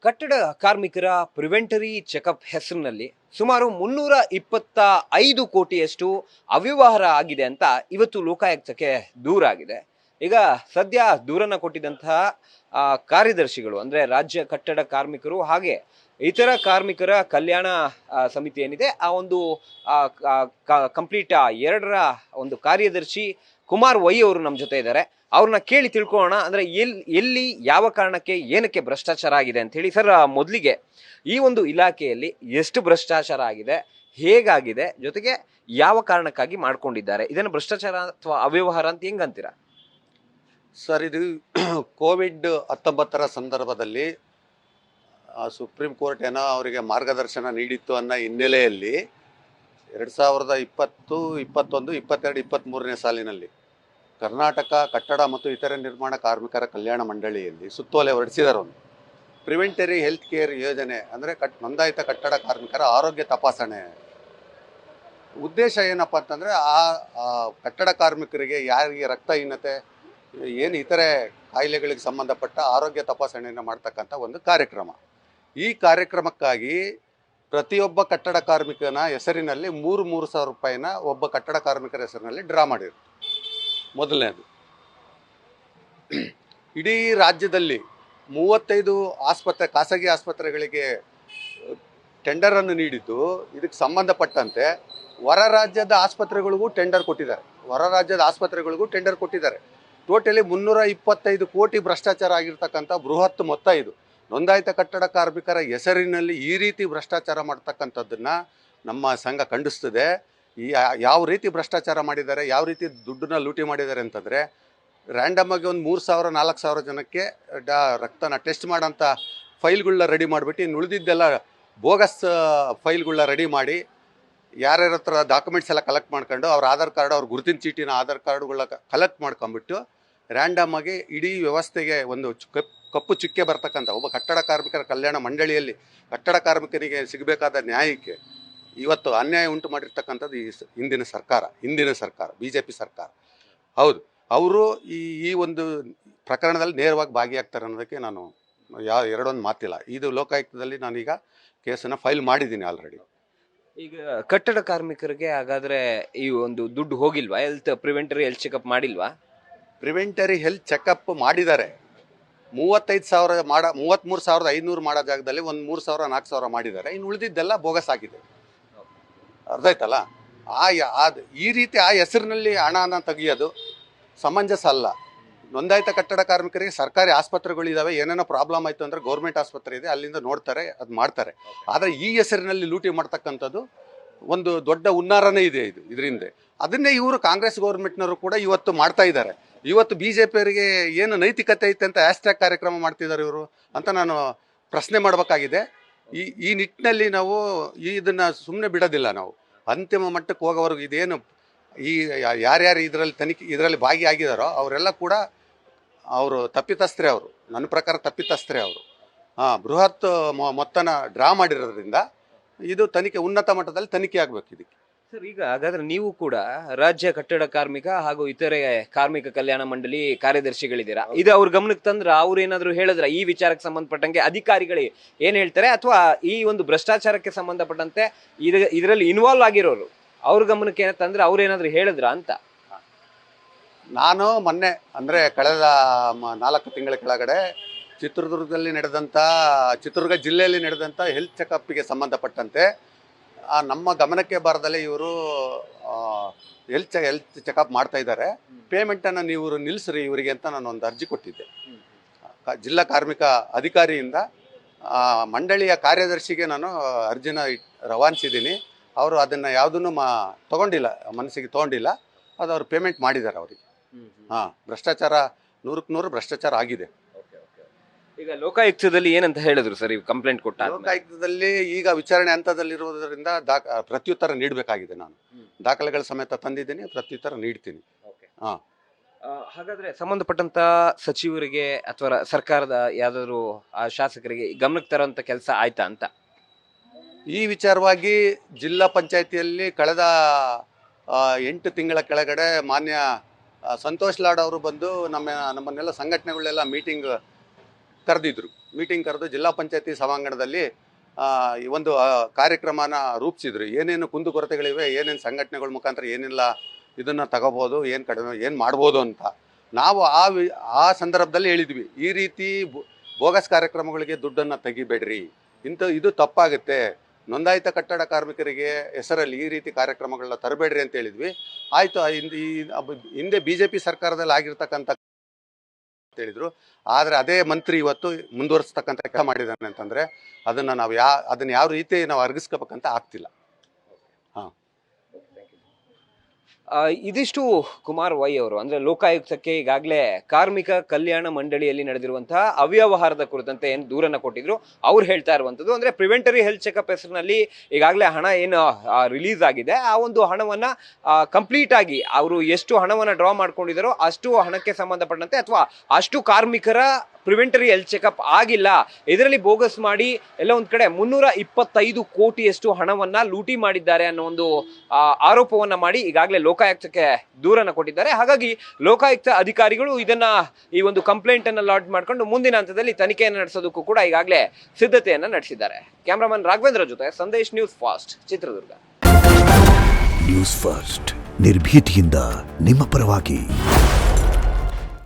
ಕಟ್ಟಡ ಕಾರ್ಮಿಕರ ಪ್ರಿವೆಂಟರಿ ಚೆಕಪ್ ಹೆಸರಿನಲ್ಲಿ ಸುಮಾರು 325 ಕೋಟಿಯಷ್ಟು ಅವ್ಯವಹಾರ ಆಗಿದೆ ಅಂತ ಇವತ್ತು ಲೋಕಾಯುಕ್ತಕ್ಕೆ ದೂರಾಗಿದೆ. ಈಗ ಸದ್ಯ ದೂರನ್ನ ಕೊಟ್ಟಿದ್ದಂತಹ ಕಾರ್ಯದರ್ಶಿಗಳು ಅಂದ್ರೆ ರಾಜ್ಯ ಕಟ್ಟಡ ಕಾರ್ಮಿಕರು ಹಾಗೆ ಇತರ ಕಾರ್ಮಿಕರ ಕಲ್ಯಾಣ ಸಮಿತಿ ಏನಿದೆ ಆ ಒಂದು ಕಂಪ್ಲೀಟ್ ಎರಡರ ಒಂದು ಕಾರ್ಯದರ್ಶಿ ಕುಮಾರ್ ವೈ ಅವರು ನಮ್ಮ ಜೊತೆ ಇದ್ದಾರೆ. ಅವ್ರನ್ನ ಕೇಳಿ ತಿಳ್ಕೊಳ್ಳೋಣ. ಅಂದ್ರೆ ಎಲ್ಲಿ ಯಾವ ಕಾರಣಕ್ಕೆ ಏನಕ್ಕೆ ಭ್ರಷ್ಟಾಚಾರ ಆಗಿದೆ ಅಂತ ಹೇಳಿ. ಸರ್, ಮೊದಲಿಗೆ ಈ ಒಂದು ಇಲಾಖೆಯಲ್ಲಿ ಎಷ್ಟು ಭ್ರಷ್ಟಾಚಾರ ಆಗಿದೆ, ಹೇಗಾಗಿದೆ, ಜೊತೆಗೆ ಯಾವ ಕಾರಣಕ್ಕಾಗಿ ಮಾಡ್ಕೊಂಡಿದ್ದಾರೆ, ಇದನ್ನು ಭ್ರಷ್ಟಾಚಾರ ಅಥವಾ ಅವ್ಯವಹಾರ ಅಂತ ಹೆಂಗಂತೀರಾ? ಸರ್, ಇದು ಕೋವಿಡ್-19 ಸಂದರ್ಭದಲ್ಲಿ ಸುಪ್ರೀಂ ಕೋರ್ಟ್ ಏನೋ ಅವರಿಗೆ ಮಾರ್ಗದರ್ಶನ ನೀಡಿತ್ತು ಅನ್ನೋ ಹಿನ್ನೆಲೆಯಲ್ಲಿ 2020, 21, 22, 23ನೇ ಸಾಲಿನಲ್ಲಿ ಕರ್ನಾಟಕ ಕಟ್ಟಡ ಮತ್ತು ಇತರೆ ನಿರ್ಮಾಣ ಕಾರ್ಮಿಕರ ಕಲ್ಯಾಣ ಮಂಡಳಿಯಲ್ಲಿ ಸುತ್ತೋಲೆ ಹೊರಡಿಸಿದರು. ಒಂದು ಪ್ರಿವೆಂಟರಿ ಹೆಲ್ತ್ ಕೇರ್ ಯೋಜನೆ ಅಂದರೆ ನೋಂದಾಯಿತ ಕಟ್ಟಡ ಕಾರ್ಮಿಕರ ಆರೋಗ್ಯ ತಪಾಸಣೆ ಉದ್ದೇಶ ಏನಪ್ಪ ಅಂತಂದರೆ ಆ ಕಟ್ಟಡ ಕಾರ್ಮಿಕರಿಗೆ ಯಾರಿಗೆ ರಕ್ತಹೀನತೆ ಏನು ಇತರೆ ಕಾಯಿಲೆಗಳಿಗೆ ಸಂಬಂಧಪಟ್ಟ ಆರೋಗ್ಯ ತಪಾಸಣೆಯನ್ನು ಮಾಡ್ತಕ್ಕಂಥ ಒಂದು ಕಾರ್ಯಕ್ರಮ. ಈ ಕಾರ್ಯಕ್ರಮಕ್ಕಾಗಿ ಪ್ರತಿಯೊಬ್ಬ ಕಟ್ಟಡ ಕಾರ್ಮಿಕನ ಹೆಸರಿನಲ್ಲಿ 3,000 ರೂಪಾಯಿನ ಒಬ್ಬ ಕಟ್ಟಡ ಕಾರ್ಮಿಕರ ಹೆಸರಿನಲ್ಲಿ ಡ್ರಾ ಮಾಡಿರು. ಮೊದಲನೇದು, ಇಡೀ ರಾಜ್ಯದಲ್ಲಿ 35 ಖಾಸಗಿ ಆಸ್ಪತ್ರೆಗಳಿಗೆ ಟೆಂಡರನ್ನು ನೀಡಿದ್ದು, ಇದಕ್ಕೆ ಸಂಬಂಧಪಟ್ಟಂತೆ ಹೊರ ರಾಜ್ಯದ ಆಸ್ಪತ್ರೆಗಳಿಗೂ ಟೆಂಡರ್ ಕೊಟ್ಟಿದ್ದಾರೆ. ಟೋಟಲಿ 325 ಕೋಟಿ ಭ್ರಷ್ಟಾಚಾರ ಆಗಿರ್ತಕ್ಕಂಥ ಬೃಹತ್ ಮೊತ್ತ ಇದು. ನೋಂದಾಯಿತ ಕಟ್ಟಡ ಕಾರ್ಮಿಕರ ಹೆಸರಿನಲ್ಲಿ ಈ ರೀತಿ ಭ್ರಷ್ಟಾಚಾರ ಮಾಡ್ತಕ್ಕಂಥದ್ದನ್ನು ನಮ್ಮ ಸಂಘ ಖಂಡಿಸ್ತದೆ. ಯಾವ ರೀತಿ ಭ್ರಷ್ಟಾಚಾರ ಮಾಡಿದ್ದಾರೆ, ಯಾವ ರೀತಿ ದುಡ್ಡನ್ನ ಲೂಟಿ ಮಾಡಿದ್ದಾರೆ ಅಂತಂದರೆ, ರ್ಯಾಂಡಮ್ ಆಗಿ ಒಂದು 3,000 4,000 ಜನಕ್ಕೆ ರಕ್ತನ ಟೆಸ್ಟ್ ಮಾಡೋಂಥ ಫೈಲ್ಗಳನ್ನ ರೆಡಿ ಮಾಡಿಬಿಟ್ಟು ಇನ್ನು ಉಳಿದಿದ್ದೆಲ್ಲ ಬೋಗಸ್ ಫೈಲ್ಗಳನ್ನ ರೆಡಿ ಮಾಡಿ ಯಾರ್ಯಾರ ಹತ್ರ ಡಾಕ್ಯುಮೆಂಟ್ಸ್ ಎಲ್ಲ ಕಲೆಕ್ಟ್ ಮಾಡ್ಕೊಂಡು ಅವ್ರ ಆಧಾರ್ ಕಾರ್ಡ್, ಅವ್ರ ಗುರುತಿನ ಚೀಟಿನ ಆಧಾರ್ ಕಾರ್ಡ್ಗಳನ್ನ ಕಲೆಕ್ಟ್ ಮಾಡ್ಕೊಂಬಿಟ್ಟು ರ್ಯಾಂಡಮ್ ಆಗಿ ಇಡೀ ವ್ಯವಸ್ಥೆಗೆ ಒಂದು ಕಪ್ಪು ಚುಕ್ಕೆ ಬರ್ತಕ್ಕಂಥ ಒಬ್ಬ ಕಟ್ಟಡ ಕಾರ್ಮಿಕರ ಕಲ್ಯಾಣ ಮಂಡಳಿಯಲ್ಲಿ ಕಟ್ಟಡ ಕಾರ್ಮಿಕರಿಗೆ ಸಿಗಬೇಕಾದ ನ್ಯಾಯಕ್ಕೆ ಇವತ್ತು ಅನ್ಯಾಯ ಉಂಟು ಮಾಡಿರ್ತಕ್ಕಂಥದ್ದು ಹಿಂದಿನ ಸರ್ಕಾರ BJP ಸರ್ಕಾರ. ಹೌದು, ಅವರು ಈ ಒಂದು ಪ್ರಕರಣದಲ್ಲಿ ನೇರವಾಗಿ ಭಾಗಿಯಾಗ್ತಾರೆ ಅನ್ನೋದಕ್ಕೆ ನಾನು ಎರಡೊಂದು ಮಾತಿಲ್ಲ. ಇದು ಲೋಕಾಯುಕ್ತದಲ್ಲಿ ನಾನೀಗ ಕೇಸನ್ನು ಫೈಲ್ ಮಾಡಿದ್ದೀನಿ ಆಲ್ರೆಡಿ. ಈಗ ಕಟ್ಟಡ ಕಾರ್ಮಿಕರಿಗೆ ಹಾಗಾದ್ರೆ ಈ ಒಂದು ದುಡ್ಡು ಹೋಗಿಲ್ವಾ? ಪ್ರಿವೆಂಟರಿ ಹೆಲ್ತ್ ಚೆಕಪ್ ಮಾಡಿಲ್ವಾ? ಪ್ರಿವೆಂಟರಿ ಹೆಲ್ತ್ ಚೆಕಪ್ ಮಾಡಿದ್ದಾರೆ. 33,500 ಮಾಡೋ ಜಾಗದಲ್ಲಿ ಒಂದು 3,000 4,000 ಮಾಡಿದ್ದಾರೆ. ಇನ್ನು ಉಳಿದಿದ್ದೆಲ್ಲ ಬೋಗಸ್ ಆಗಿದೆ. ಅರ್ಥ ಆಯ್ತಲ್ಲ? ಈ ರೀತಿ ಆ ಹೆಸರಿನಲ್ಲಿ ಹಣನ ತೆಗಿಯೋದು ಸಮಂಜಸ ಅಲ್ಲ. ನೋಂದಾಯಿತ ಕಟ್ಟಡ ಕಾರ್ಮಿಕರಿಗೆ ಸರ್ಕಾರಿ ಆಸ್ಪತ್ರೆಗಳಿದ್ದಾವೆ, ಏನೇನೋ ಪ್ರಾಬ್ಲಮ್ ಆಯಿತು ಅಂದರೆ ಗೌರ್ಮೆಂಟ್ ಆಸ್ಪತ್ರೆ ಇದೆ, ಅಲ್ಲಿಂದ ನೋಡ್ತಾರೆ, ಅದು ಮಾಡ್ತಾರೆ. ಆದರೆ ಈ ಹೆಸರಿನಲ್ಲಿ ಲೂಟಿ ಮಾಡ್ತಕ್ಕಂಥದ್ದು ಒಂದು ದೊಡ್ಡ ಹುನ್ನಾರನೇ ಇದೆ ಇದರಿಂದ. ಅದನ್ನೇ ಇವರು ಕಾಂಗ್ರೆಸ್ ಗೌರ್ಮೆಂಟ್ನವರು ಕೂಡ ಇವತ್ತು ಮಾಡ್ತಾ ಇದ್ದಾರೆ. ಇವತ್ತು BJPಯವರಿಗೆ ಏನು ನೈತಿಕತೆ ಐತೆ ಅಂತ ಹ್ಯಾಶ್ಟ್ಯಾಗ್ ಕಾರ್ಯಕ್ರಮ ಮಾಡ್ತಿದ್ದಾರೆ ಇವರು ಅಂತ ನಾನು ಪ್ರಶ್ನೆ ಮಾಡಬೇಕಾಗಿದೆ. ಈ ನಿಟ್ಟಿನಲ್ಲಿ ನಾವು ಇದನ್ನು ಸುಮ್ಮನೆ ಬಿಡೋದಿಲ್ಲ. ನಾವು ಅಂತಿಮ ಮಟ್ಟಕ್ಕೆ ಹೋಗೋವರೆಗೂ ಇದೇನು ಯಾರ್ಯಾರು ಇದರಲ್ಲಿ ಭಾಗಿಯಾಗಿದ್ದಾರೋ ಅವರೆಲ್ಲ ಕೂಡ ಅವರು ತಪ್ಪಿತಸ್ಥರೇ. ನನ್ನ ಪ್ರಕಾರ ತಪ್ಪಿತಸ್ಥರೇ ಅವರು. ಬೃಹತ್ ಮೊತ್ತನ ಡ್ರಾ ಮಾಡಿರೋದ್ರಿಂದ ಇದು ಉನ್ನತ ಮಟ್ಟದಲ್ಲಿ ತನಿಖೆ ಆಗಬೇಕು ಇದಕ್ಕೆ. ಸರ್, ಈಗ ಹಾಗಾದ್ರೆ ನೀವು ಕೂಡ ರಾಜ್ಯ ಕಟ್ಟಡ ಕಾರ್ಮಿಕ ಹಾಗೂ ಇತರೆ ಕಾರ್ಮಿಕ ಕಲ್ಯಾಣ ಮಂಡಳಿ ಕಾರ್ಯದರ್ಶಿಗಳಿದ್ದೀರಾ. ಇದು ಅವ್ರ ಗಮನಕ್ಕೆ ತಂದ್ರ ಅವ್ರು ಏನಾದ್ರು ಹೇಳಿದ್ರ ಈ ವಿಚಾರಕ್ಕೆ ಸಂಬಂಧಪಟ್ಟಂಗೆ ಅಧಿಕಾರಿಗಳು ಏನ್ ಹೇಳ್ತಾರೆ, ಅಥವಾ ಈ ಒಂದು ಭ್ರಷ್ಟಾಚಾರಕ್ಕೆ ಸಂಬಂಧಪಟ್ಟಂತೆ ಇದರಲ್ಲಿ ಇನ್ವಾಲ್ವ್ ಆಗಿರೋರು ಅವ್ರ ಗಮನಕ್ಕೆ ತಂದ್ರೆ ಅವ್ರು ಏನಾದ್ರು ಹೇಳಿದ್ರ ಅಂತ? ನಾನು ಮೊನ್ನೆ ಅಂದರೆ ಕಳೆದ 4 ತಿಂಗಳ ಕೆಳಗಡೆ ಚಿತ್ರದುರ್ಗ ಜಿಲ್ಲೆಯಲ್ಲಿ ನಡೆದಂಥ ಹೆಲ್ತ್ ಚೆಕಪ್ಗೆ ಸಂಬಂಧಪಟ್ಟಂತೆ ನಮ್ಮ ಗಮನಕ್ಕೆ ಬಾರದಲ್ಲೇ ಇವರು ಹೆಲ್ತ್ ಚೆಕಪ್ ಮಾಡ್ತಾ ಇದ್ದಾರೆ. ಪೇಮೆಂಟನ್ನು ನೀವು ನಿಲ್ಲಿಸ್ರಿ ಇವರಿಗೆ ಅಂತ ನಾನು ಒಂದು ಅರ್ಜಿ ಕೊಟ್ಟಿದ್ದೆ. ಜಿಲ್ಲಾ ಕಾರ್ಮಿಕ ಅಧಿಕಾರಿಯಿಂದ ಮಂಡಳಿಯ ಕಾರ್ಯದರ್ಶಿಗೆ ನಾನು ಅರ್ಜಿನ ರವಾನಿಸಿದ್ದೀನಿ. ಅವರು ಅದನ್ನು ಯಾವುದನ್ನು ಮನಸ್ಸಿಗೆ ತೊಗೊಂಡಿಲ್ಲ. ಅದು ಅವರು ಪೇಮೆಂಟ್ ಮಾಡಿದ್ದಾರೆ ಅವರಿಗೆ. ಭ್ರಷ್ಟಾಚಾರ 100ಕ್ಕೆ 100 ಭ್ರಷ್ಟಾಚಾರ ಆಗಿದೆ. ಈಗ ಲೋಕಾಯುಕ್ತದಲ್ಲಿ ಏನಂತ ಹೇಳಿದ್ರು ಸರ್ ಈ ಕಂಪ್ಲೇಂಟ್ ಕೊಟ್ಟ? ಲೋಕಾಯುಕ್ತದಲ್ಲಿ ಈಗ ವಿಚಾರಣೆ ಹಂತದಲ್ಲಿರುವುದರಿಂದ ಪ್ರತ್ಯುತ್ತರ ನೀಡಬೇಕಾಗಿದೆ. ನಾನು ದಾಖಲೆಗಳ ಸಮೇತ ತಂದಿದ್ದೀನಿ, ಪ್ರತ್ಯುತ್ತರ ನೀಡ್ತೀನಿ. ಹಾಗಾದ್ರೆ ಸಂಬಂಧಪಟ್ಟಂತ ಸಚಿವರಿಗೆ ಅಥವಾ ಸರ್ಕಾರದ ಯಾವ್ದಾದ್ರು ಶಾಸಕರಿಗೆ ಗಮನಕ್ಕೆ ತರುವಂತ ಕೆಲಸ ಆಯ್ತಾ ಅಂತ? ಈ ವಿಚಾರವಾಗಿ ಜಿಲ್ಲಾ ಪಂಚಾಯತಿಯಲ್ಲಿ ಕಳೆದ 8 ತಿಂಗಳ ಕೆಳಗಡೆ ಮಾನ್ಯ ಸಂತೋಷ್ ಲಾಡ್ ಅವರು ಬಂದು ನಮ್ಮನ್ನೆಲ್ಲ ಸಂಘಟನೆಗಳೆಲ್ಲ ಮೀಟಿಂಗ್ ಕರೆದಿದ್ರು. ಮೀಟಿಂಗ್ ಕರೆದು ಜಿಲ್ಲಾ ಪಂಚಾಯತಿ ಸಭಾಂಗಣದಲ್ಲಿ ಈ ಒಂದು ಕಾರ್ಯಕ್ರಮನ ರೂಪಿಸಿದ್ರು. ಏನೇನು ಕುಂದುಕೊರತೆಗಳಿವೆ, ಏನೇನು ಸಂಘಟನೆಗಳ ಮುಖಾಂತರ ಏನೆಲ್ಲ ಇದನ್ನು ತಗೋಬೋದು, ಏನು ಕಡಿಮೆ ಏನು ಮಾಡ್ಬೋದು ಅಂತ ನಾವು ಆ ಸಂದರ್ಭದಲ್ಲಿ ಹೇಳಿದ್ವಿ. ಈ ರೀತಿ ಬೋಗಸ್ ಕಾರ್ಯಕ್ರಮಗಳಿಗೆ ದುಡ್ಡನ್ನು ತೆಗಿಬೇಡ್ರಿ, ಇದು ತಪ್ಪಾಗುತ್ತೆ. ನೋಂದಾಯಿತ ಕಟ್ಟಡ ಕಾರ್ಮಿಕರಿಗೆ ಹೆಸರಲ್ಲಿ ಈ ರೀತಿ ಕಾರ್ಯಕ್ರಮಗಳನ್ನ ತರಬೇಡ್ರಿ ಅಂತ ಹೇಳಿದ್ವಿ. ಆಯಿತು, ಹಿಂದೆ BJP ಸರ್ಕಾರದಲ್ಲಿ ಆಗಿರ್ತಕ್ಕಂಥ ಹೇಳಿದ್ರು. ಆದರೆ ಅದೇ ಮಂತ್ರಿ ಇವತ್ತು ಮುಂದುವರಿಸ್ತಕ್ಕಂಥ ಕೆಲಸ ಮಾಡಿದ್ದಾನೆ ಅಂತಂದರೆ ಅದನ್ನು ಯಾವ ರೀತಿ ನಾವು ಅರ್ಗಿಸ್ಕೋಬೇಕಂತ ಆಗ್ತಿಲ್ಲ. ಇದಿಷ್ಟು ಕುಮಾರ್ ವೈ ಅವರು, ಅಂದ್ರೆ ಲೋಕಾಯುಕ್ತಕ್ಕೆ ಈಗಾಗಲೇ ಕಾರ್ಮಿಕ ಕಲ್ಯಾಣ ಮಂಡಳಿಯಲ್ಲಿ ನಡೆದಿರುವಂತಹ ಅವ್ಯವಹಾರದ ಕುರಿತಂತೆ ಏನು ದೂರನ್ನ ಕೊಟ್ಟಿದ್ರು. ಅವ್ರು ಹೇಳ್ತಾ ಇರುವಂತದ್ದು ಅಂದ್ರೆ ಪ್ರಿವೆಂಟರಿ ಹೆಲ್ತ್ ಚೆಕಪ್ ಹೆಸರಿನಲ್ಲಿ ಈಗಾಗಲೇ ಹಣ ಏನು ರಿಲೀಸ್ ಆಗಿದೆ, ಆ ಒಂದು ಹಣವನ್ನ ಕಂಪ್ಲೀಟ್ ಆಗಿ ಅವರು ಎಷ್ಟು ಹಣವನ್ನ ಡ್ರಾ ಮಾಡ್ಕೊಂಡಿದ್ದಾರೋ ಅಷ್ಟು ಹಣಕ್ಕೆ ಸಂಬಂಧಪಟ್ಟಂತೆ ಅಥವಾ ಅಷ್ಟು ಕಾರ್ಮಿಕರ ಪ್ರಿವೆಂಟರಿ ಹೆಲ್ತ್ ಚೆಕಪ್ ಆಗಿಲ್ಲ, ಇದರಲ್ಲಿ ಬೋಗಸ್ ಮಾಡಿ ಎಲ್ಲ ಒಂದ್ ಕಡೆ 325 ಕೋಟಿಯಷ್ಟು ಹಣವನ್ನ ಲೂಟಿ ಮಾಡಿದ್ದಾರೆ ಅನ್ನೋ ಒಂದು ಆರೋಪವನ್ನ ಮಾಡಿ ಈಗಾಗಲೇ ಲೋಕಾಯುಕ್ತಕ್ಕೆ ದೂರನ್ನ ಕೊಟ್ಟಿದ್ದಾರೆ. ಹಾಗಾಗಿ ಲೋಕಾಯುಕ್ತ ಅಧಿಕಾರಿಗಳು ಇದನ್ನ ಈ ಒಂದು ಕಂಪ್ಲೇಂಟ್ ಅನ್ನ ಲಾಡ್ಜ್ ಮಾಡ್ಕೊಂಡು ಮುಂದಿನ ಹಂತದಲ್ಲಿ ತನಿಖೆಯನ್ನು ನಡೆಸೋದಕ್ಕೂ ಕೂಡ ಈಗಾಗಲೇ ಸಿದ್ಧತೆಯನ್ನ ನಡೆಸಿದ್ದಾರೆ. ಕ್ಯಾಮರಾಮನ್ ರಾಘವೇಂದ್ರ ಜೊತೆ Sandesh, news fast, Chitradurga. News first, ನಿರ್ಭೀತಿಯಿಂದ ನಿಮ್ಮ ಪರವಾಗಿ.